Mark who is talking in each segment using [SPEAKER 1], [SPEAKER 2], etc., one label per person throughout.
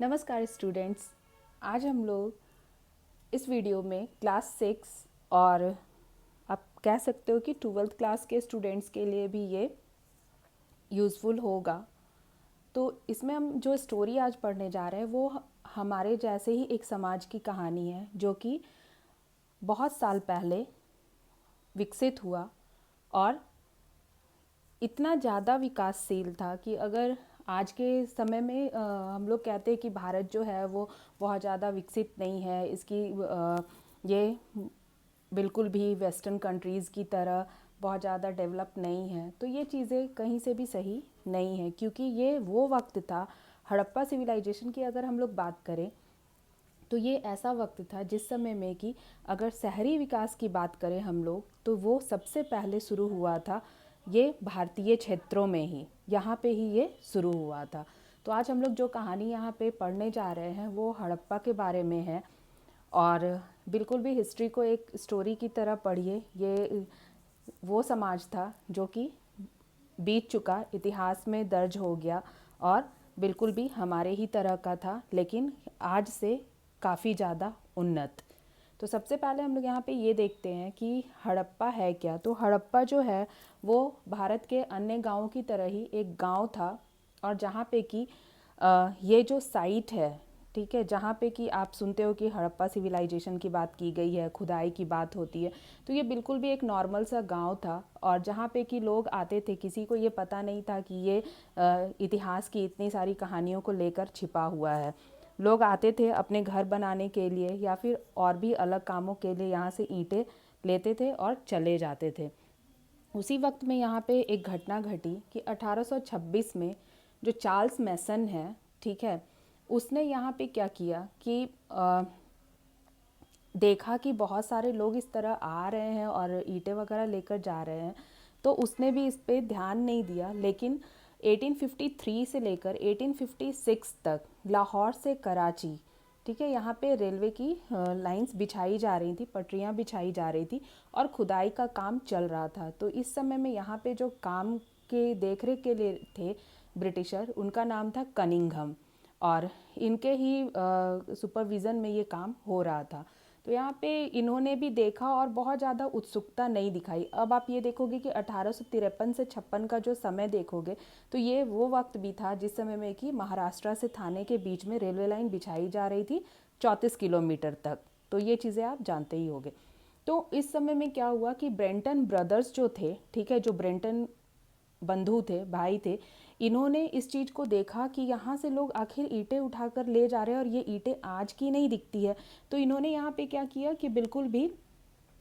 [SPEAKER 1] नमस्कार स्टूडेंट्स। आज हम लोग इस वीडियो में क्लास 6 और आप कह सकते हो कि 12th क्लास के स्टूडेंट्स के लिए भी ये यूज़फुल होगा। तो इसमें हम जो स्टोरी आज पढ़ने जा रहे हैं वो हमारे जैसे ही एक समाज की कहानी है जो कि बहुत साल पहले विकसित हुआ और इतना ज़्यादा विकासशील था कि अगर आज के समय में हम लोग कहते हैं कि भारत जो है वो बहुत ज़्यादा विकसित नहीं है, इसकी ये बिल्कुल भी वेस्टर्न कंट्रीज़ की तरह बहुत ज़्यादा डेवलप नहीं है, तो ये चीज़ें कहीं से भी सही नहीं है क्योंकि ये वो वक्त था हड़प्पा सिविलाइजेशन की। अगर हम लोग बात करें तो ये ऐसा वक्त था जिस समय में कि अगर शहरी विकास की बात करें हम लोग तो वो सबसे पहले शुरू हुआ था ये भारतीय क्षेत्रों में ही, यहाँ पे ही ये शुरू हुआ था। तो आज हम लोग जो कहानी यहाँ पे पढ़ने जा रहे हैं वो हड़प्पा के बारे में है और बिल्कुल भी हिस्ट्री को एक स्टोरी की तरह पढ़िए। ये वो समाज था जो कि बीत चुका, इतिहास में दर्ज हो गया और बिल्कुल भी हमारे ही तरह का था, लेकिन आज से काफ़ी ज़्यादा उन्नत। तो सबसे पहले हम लोग यहाँ पे ये देखते हैं कि हड़प्पा है क्या। तो हड़प्पा जो है वो भारत के अन्य गांवों की तरह ही एक गांव था और जहाँ पे कि ये जो साइट है, ठीक है, जहाँ पे कि आप सुनते हो कि हड़प्पा सिविलाइजेशन की बात की गई है, खुदाई की बात होती है, तो ये बिल्कुल भी एक नॉर्मल सा गांव था और जहाँ पे कि लोग आते थे। किसी को ये पता नहीं था कि ये इतिहास की इतनी सारी कहानियों को लेकर छिपा हुआ है। लोग आते थे अपने घर बनाने के लिए या फिर और भी अलग कामों के लिए, यहाँ से ईंटें लेते थे और चले जाते थे। उसी वक्त में यहाँ पे एक घटना घटी कि 1826 में जो चार्ल्स मैसन है, ठीक है, उसने यहाँ पे क्या किया कि देखा कि बहुत सारे लोग इस तरह आ रहे हैं और ईंटें वगैरह लेकर जा रहे हैं, तो उसने भी इस पे ध्यान नहीं दिया। लेकिन 1853 से लेकर 1856 तक लाहौर से कराची, ठीक है, यहाँ पे रेलवे की लाइंस बिछाई जा रही थी, पटरियाँ बिछाई जा रही थी और खुदाई का काम चल रहा था। तो इस समय में यहाँ पे जो काम के देखरेख के लिए थे ब्रिटिशर, उनका नाम था कनिंघम और इनके ही सुपरविज़न में ये काम हो रहा था। तो यहाँ पे इन्होंने भी देखा और बहुत ज़्यादा उत्सुकता नहीं दिखाई। अब आप ये देखोगे कि 1853 से 56 का जो समय देखोगे तो ये वो वक्त भी था जिस समय में कि महाराष्ट्र से थाने के बीच में रेलवे लाइन बिछाई जा रही थी 34 किलोमीटर तक। तो ये चीज़ें आप जानते ही होंगे। तो इस समय में क्या हुआ कि ब्रेंटन ब्रदर्स जो थे, ठीक है, जो ब्रेंटन बंधु थे, भाई थे, इन्होंने इस चीज़ को देखा कि यहाँ से लोग आखिर ईंटें उठाकर ले जा रहे हैं और ये ईंटें आज की नहीं दिखती है। तो इन्होंने यहाँ पे क्या किया कि बिल्कुल भी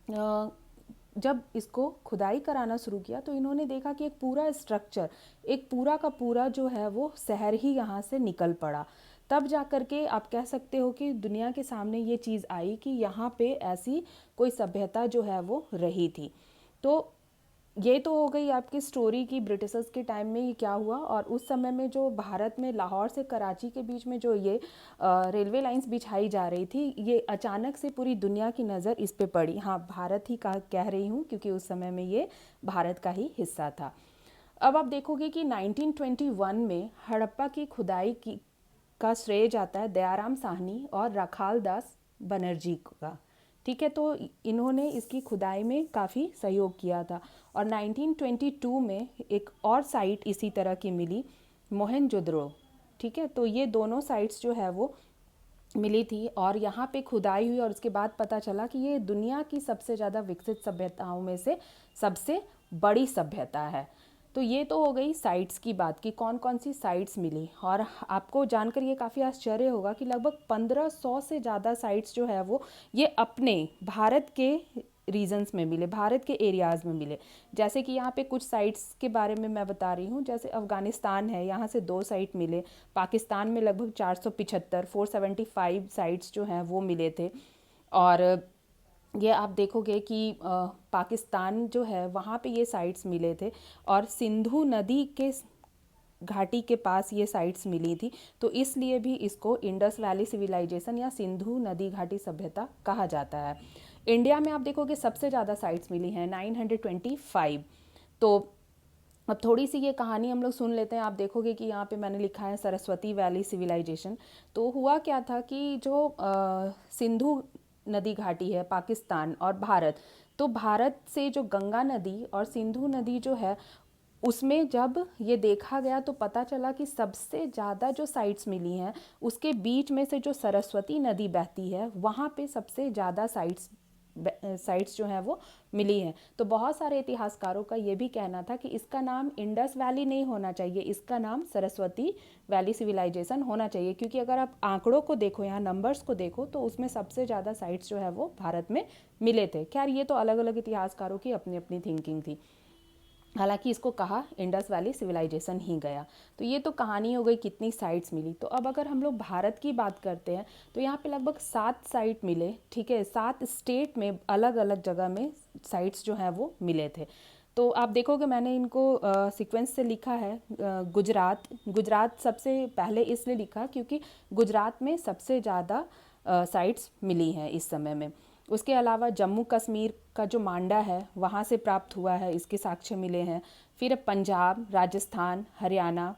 [SPEAKER 1] जब इसको खुदाई कराना शुरू किया तो इन्होंने देखा कि एक पूरा स्ट्रक्चर, एक पूरा का पूरा जो है वो शहर ही यहाँ से निकल पड़ा। तब जा कर के आप कह सकते हो कि दुनिया के सामने ये चीज़ आई कि यहाँ पे ऐसी कोई सभ्यता जो है वो रही थी। तो ये तो हो गई आपकी स्टोरी की ब्रिटिशर्स के टाइम में ये क्या हुआ। और उस समय में जो भारत में लाहौर से कराची के बीच में जो ये रेलवे लाइंस बिछाई जा रही थी, ये अचानक से पूरी दुनिया की नज़र इस पे पड़ी। हाँ, भारत ही कह रही हूँ क्योंकि उस समय में ये भारत का ही हिस्सा था। अब आप देखोगे कि 1921 में हड़प्पा की खुदाई की का श्रेय जाता है दयाराम साहनी और रखाल दास बनर्जी का, ठीक है। तो इन्होंने इसकी खुदाई में काफ़ी सहयोग किया था और 1922 में एक और साइट इसी तरह की मिली, मोहनजोदड़ो, ठीक है। तो ये दोनों साइट्स जो है वो मिली थी और यहाँ पे खुदाई हुई और उसके बाद पता चला कि ये दुनिया की सबसे ज़्यादा विकसित सभ्यताओं में से सबसे बड़ी सभ्यता है। तो ये तो हो गई साइट्स की बात कि कौन कौन सी साइट्स मिली। और आपको जानकर ये काफ़ी आश्चर्य होगा कि लगभग 1500 से ज़्यादा साइट्स जो है वो ये अपने भारत के रीजन्स में मिले, भारत के एरियाज़ में मिले। जैसे कि यहाँ पे कुछ साइट्स के बारे में मैं बता रही हूँ, जैसे अफ़गानिस्तान है, यहाँ से 2 साइट मिले। पाकिस्तान में लगभग 475 475 साइट्स जो हैं वो मिले थे। और ये आप देखोगे कि पाकिस्तान जो है वहाँ पे ये साइट्स मिले थे और सिंधु नदी के घाटी के पास ये साइट्स मिली थी। तो इसलिए भी इसको इंडस वैली सिविलाइजेशन या सिंधु नदी घाटी सभ्यता कहा जाता है। इंडिया में आप देखोगे सबसे ज़्यादा साइट्स मिली हैं 925। तो अब थोड़ी सी ये कहानी हम लोग सुन लेते हैं। आप देखोगे कि यहाँ पे मैंने लिखा है सरस्वती वैली सिविलाइजेशन। तो हुआ क्या था कि जो सिंधु नदी घाटी है पाकिस्तान और भारत, तो भारत से जो गंगा नदी और सिंधु नदी जो है उसमें जब ये देखा गया तो पता चला कि सबसे ज़्यादा जो साइट्स मिली हैं उसके बीच में से जो सरस्वती नदी बहती है वहाँ पे सबसे ज़्यादा साइट्स जो हैं वो मिली हैं। तो बहुत सारे इतिहासकारों का ये भी कहना था कि इसका नाम इंडस वैली नहीं होना चाहिए, इसका नाम सरस्वती वैली सिविलाइजेशन होना चाहिए, क्योंकि अगर आप आंकड़ों को देखो, यहाँ नंबर्स को देखो, तो उसमें सबसे ज़्यादा साइट्स जो है वो भारत में मिले थे। खैर ये तो अलग अलग इतिहासकारों की अपनी अपनी थिंकिंग थी, हालांकि इसको कहा इंडस वैली सिविलाइजेशन ही गया। तो ये तो कहानी हो गई कितनी साइट्स मिली। तो अब अगर हम लोग भारत की बात करते हैं तो यहाँ पे लगभग 7 साइट मिले, ठीक है, 7 स्टेट में अलग अलग जगह में साइट्स जो हैं वो मिले थे। तो आप देखोगे मैंने इनको सीक्वेंस से लिखा है। गुजरात सबसे पहले इसलिए लिखा क्योंकि गुजरात में सबसे ज़्यादा साइट्स मिली हैं इस समय में। उसके अलावा जम्मू कश्मीर का जो मांडा है वहाँ से प्राप्त हुआ है, इसके साक्ष्य मिले हैं। फिर पंजाब, राजस्थान, हरियाणा,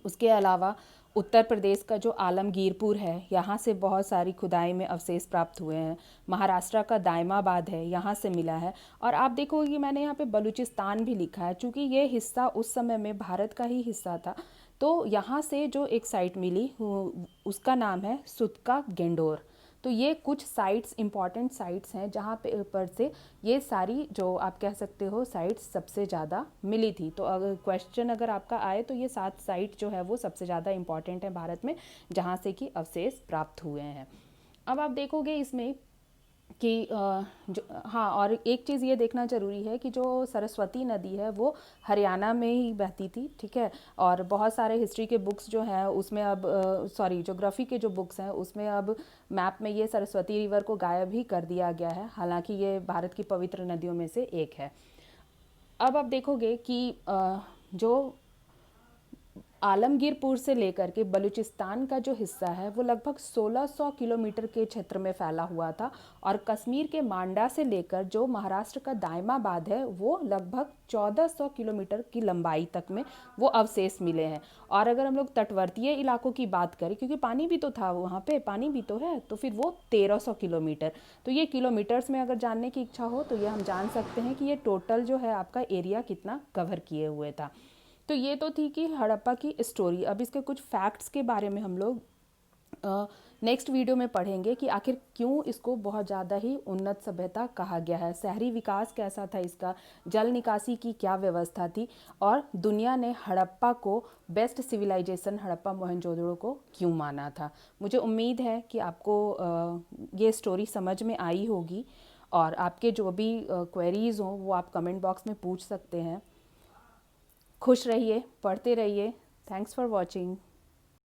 [SPEAKER 1] उसके अलावा उत्तर प्रदेश का जो आलमगीरपुर है यहाँ से बहुत सारी खुदाई में अवशेष प्राप्त हुए हैं। महाराष्ट्र का दायमाबाद है, यहाँ से मिला है। और आप देखोगे कि मैंने यहाँ पे बलूचिस्तान भी लिखा है, चूँकि ये हिस्सा उस समय में भारत का ही हिस्सा था। तो यहाँ से जो एक साइट मिली उसका नाम है सुतका गेंडोर। तो ये कुछ साइट्स, इंपॉर्टेंट साइट्स हैं जहाँ पे ऊपर से ये सारी जो आप कह सकते हो साइट्स सबसे ज़्यादा मिली थी। तो अगर क्वेश्चन अगर आपका आए तो ये 7 साइट जो है वो सबसे ज़्यादा इंपॉर्टेंट है भारत में, जहाँ से कि अवशेष प्राप्त हुए हैं। अब आप देखोगे इसमें कि जो, हाँ, और एक चीज़ ये देखना ज़रूरी है कि जो सरस्वती नदी है वो हरियाणा में ही बहती थी, ठीक है। और बहुत सारे हिस्ट्री के बुक्स जो हैं उसमें अब ज्योग्राफी के जो बुक्स हैं उसमें अब मैप में ये सरस्वती रिवर को गायब ही कर दिया गया है, हालांकि ये भारत की पवित्र नदियों में से एक है। अब आप देखोगे कि जो आलमगीरपुर से लेकर के बलूचिस्तान का जो हिस्सा है वो लगभग 1600 किलोमीटर के क्षेत्र में फैला हुआ था, और कश्मीर के मांडा से लेकर जो महाराष्ट्र का दायमाबाद है वो लगभग 1400 किलोमीटर की लंबाई तक में वो अवशेष मिले हैं। और अगर हम लोग तटवर्तीय इलाकों की बात करें, क्योंकि पानी भी तो था वहाँ पे, पानी भी तो है, तो फिर वो 1300 किलोमीटर। तो ये किलोमीटर्स में अगर जानने की इच्छा हो तो ये हम जान सकते हैं कि ये टोटल जो है आपका एरिया कितना कवर किए हुए था। तो ये तो थी कि हड़प्पा की स्टोरी। अब इसके कुछ फैक्ट्स के बारे में हम लोग नेक्स्ट वीडियो में पढ़ेंगे कि आखिर क्यों इसको बहुत ज़्यादा ही उन्नत सभ्यता कहा गया है, शहरी विकास कैसा था इसका, जल निकासी की क्या व्यवस्था थी, और दुनिया ने हड़प्पा को बेस्ट सिविलाइजेशन हड़प्पा मोहनजोदड़ो को क्यों माना था। मुझे उम्मीद है कि आपको ये स्टोरी समझ में आई होगी, और आपके जो भी क्वेरीज़ हों वो आप कमेंट बॉक्स में पूछ सकते हैं। खुश रहिए, पढ़ते रहिए। Thanks for watching.